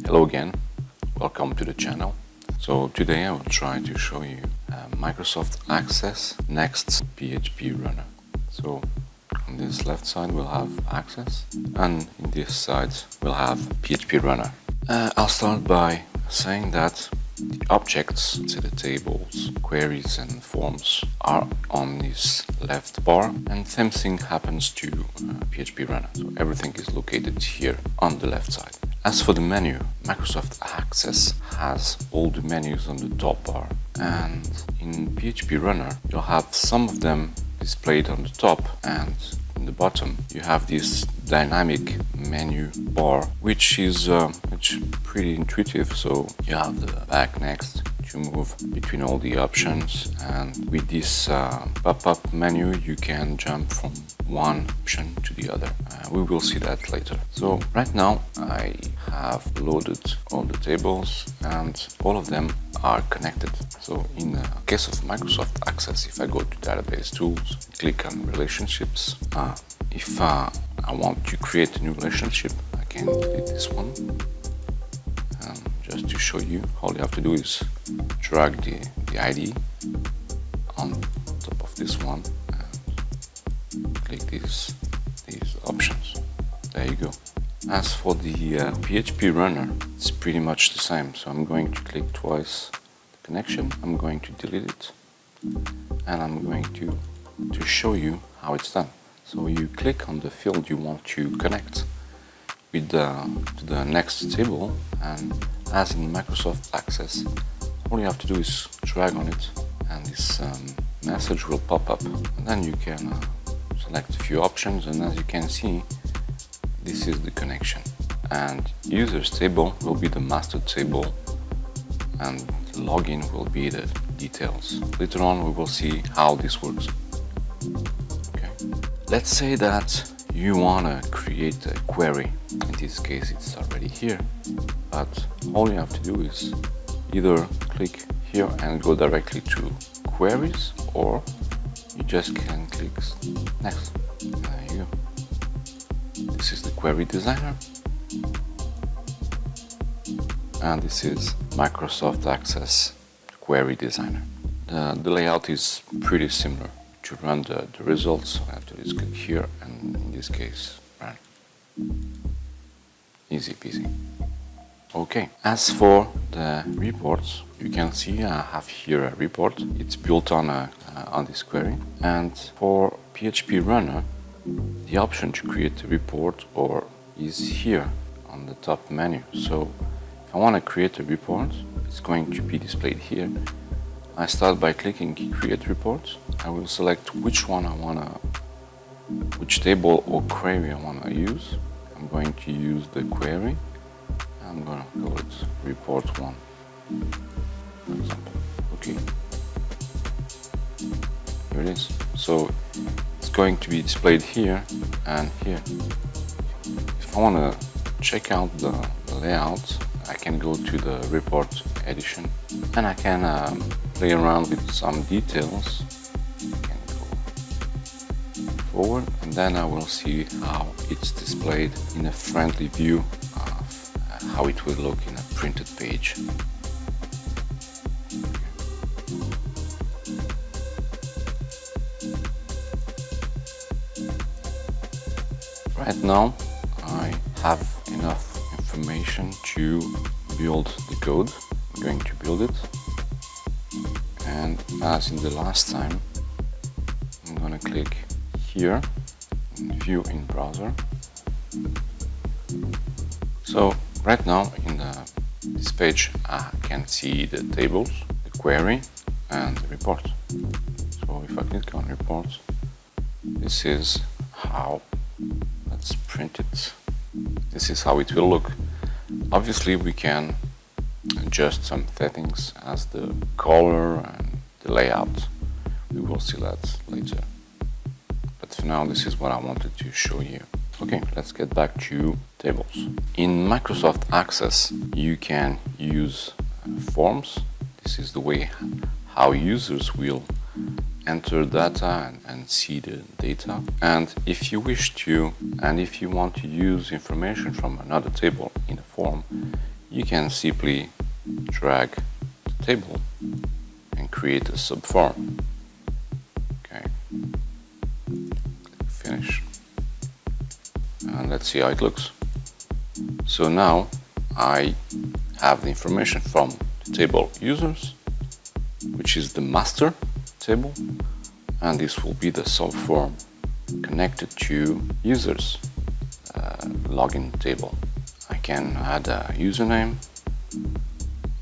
Hello again, welcome to the channel. So today I will try to show you Microsoft Access Next PHPrunner. So on this left side we'll have Access, and in this side we'll have PHPrunner. I'll start by saying that the objects, so the tables, queries and forms are on this left bar, and same thing happens to PHPrunner. So everything is located here on the left side. As for the menu, Microsoft Access has all the menus on the top bar, and in PHPrunner you'll have some of them displayed on the top, and in the bottom you have this dynamic menu bar, which is pretty intuitive. So you have the back next to move between all the options, and with this pop-up menu you can jump from one option to the other. We will see that later. So right now I have loaded all the tables and all of them are connected. So in the case of Microsoft Access, if I go to Database Tools, click on Relationships, if I want to create a new relationship, I can click this one. Just to show you, all you have to do is drag the ID on top of this one and click these options. There you go. As for the PHPrunner, it's pretty much the same. So I'm going to click twice the connection, I'm going to delete it, and I'm going to show you how it's done. So you click on the field you want to connect with to the next table, and as in Microsoft Access, all you have to do is drag on it and this message will pop up, and then you can select a few options, and as you can see, this is the connection, and users table will be the master table and the login will be the details. Later on we will see how this works. Okay. Let's say that you want to create a query. In this case it's already here, but all you have to do is either click here and go directly to queries, or you just can click next. There you go. This is the query designer, and this is Microsoft Access query designer. The layout is pretty similar. To run the results, I have to just click here, and in this case run. Easy peasy. Okay, as for the reports, you can see I have here a report. It's built on this query, and for PHPrunner the option to create a report is here on the top menu. So if I want to create a report, it's going to be displayed here. I start by clicking create report. I will select which table or query I want to use. I'm going to use the query. I'm going to call it report 1, for example. Okay, here it is. So it's going to be displayed here and here. If I want to check out the layout, I can go to the report edition, and I can play around with some details. I can go forward, and then I will see how it's displayed in a friendly view of how it will look in a printed page. Right now I have enough information to build the code. I'm going to build it, and as in the last time, I'm going to click here, view in browser. So right now in this page I can see the tables, the query and the report. So if I click on report, this is how, let's print it. This is how it will look. Obviously we can adjust some settings as the color and the layout. We will see that later. But for now, this is what I wanted to show you. Okay, let's get back to tables. In Microsoft Access, you can use forms. This is the way how users will enter data and see the data. And if you want to use information from another table in a form, you can simply drag the table and create a subform. Okay, click finish, and let's see how it looks. So now I have the information from the table users, which is the master table, and this will be the subform connected to users login table. I can add a username,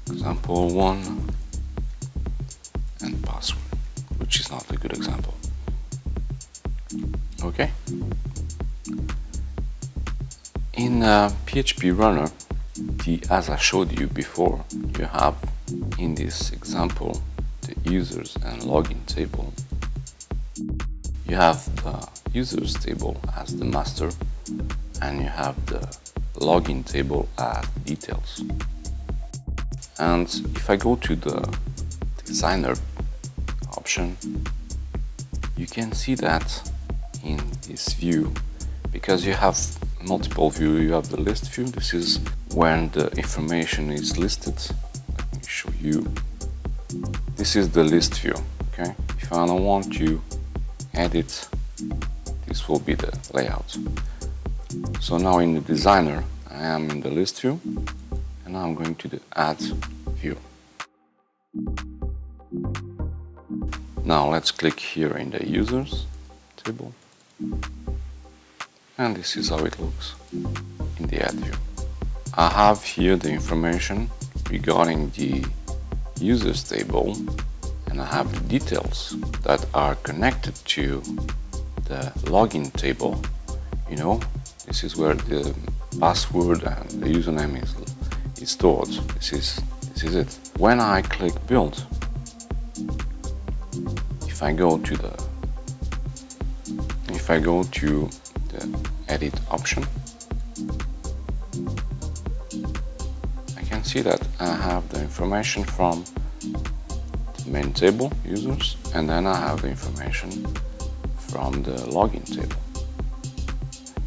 example 1, and password, which is not a good example. Okay. In PHPrunner, as I showed you before, you have in this example the users and login table. You have the users table as the master, and you have the login table as details. And if I go to the designer option, you can see that in this view, because you have multiple view, you have the list view. This is when the information is listed. Let me show you. This is the list view. Okay, if I don't want to edit, this will be the layout. So now in the designer, I am in the list view, and now I'm going to the add view. Now let's click here in the users table, and this is how it looks in the add view. I have here the information regarding the users table, and I have the details that are connected to the login table. You know, this is where the password and the username is stored. This is it. When I click build, if I go to the edit option, I can see that I have the information from the main table users, and then I have the information from the login table.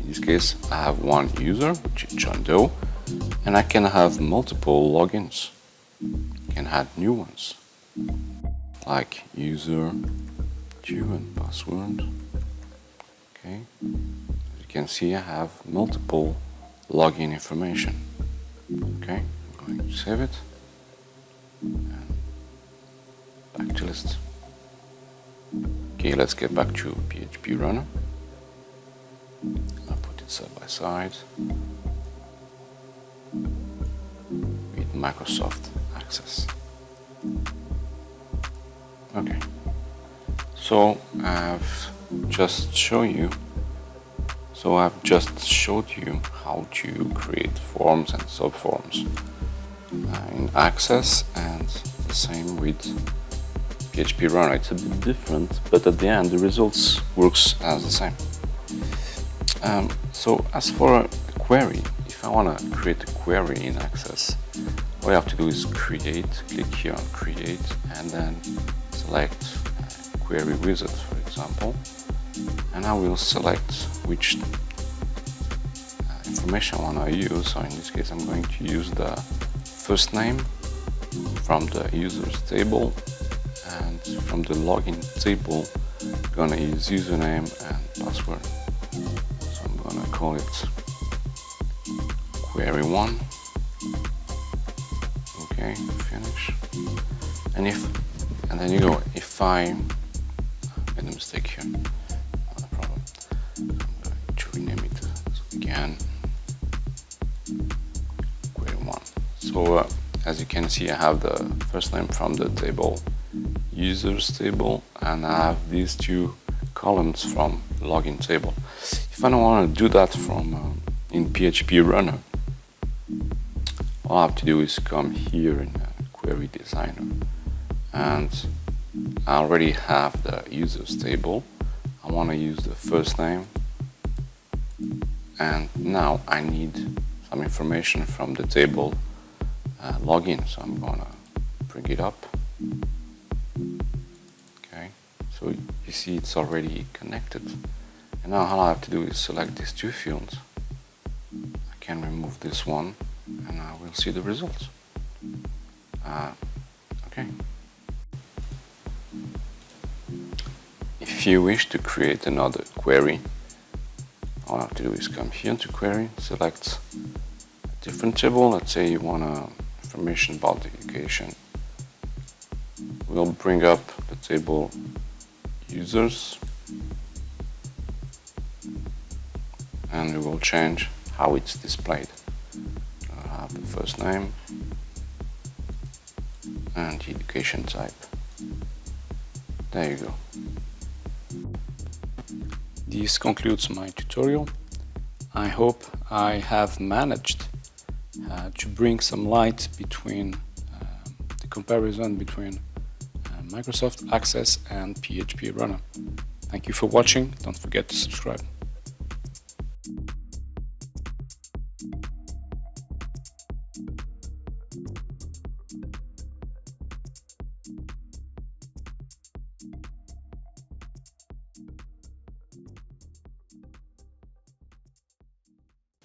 In this case, I have one user, which is John Doe, and I can have multiple logins. I can add new ones, like user 2 and password. Okay, as you can see, I have multiple login information. Okay, I'm going to save it and back to list. Okay, let's get back to PHPrunner. I'll put it side by side with Microsoft Access. Okay, so I've just showed you how to create forms and subforms in Access, and the same with PHPrunner. It's a bit different, but at the end the results works as the same. So as for a query, if I want to create a query in Access, all I have to do is click here on create, and then select query wizard, for example, and I will select which information I want to use. So in this case, I'm going to use the first name from the users table, and from the login table, I'm going to use username and password. So I'm going to call it query1. Okay, finish. And then you go, if I made a mistake here, not a problem. I'm going to rename it again, query1. So as you can see, I have the first name from the table, users table, and I have these two columns from login table. If I don't want to do that from in PHPrunner, all I have to do is come here in query designer, and I already have the users table. I want to use the first name, and now I need some information from the table login, so I'm gonna bring it up. Okay, so you see it's already connected, and now all I have to do is select these two fields. I can remove this one and we'll see the results. Okay. If you wish to create another query, all I have to do is come here to query, select a different table. Let's say you want information about the education. We'll bring up the table users, and we will change how it's displayed. I'll have the first name and the education type. There you go. This concludes my tutorial. I hope I have managed to bring some light between the comparison between Microsoft Access and PHPrunner. Thank you for watching. Don't forget to subscribe.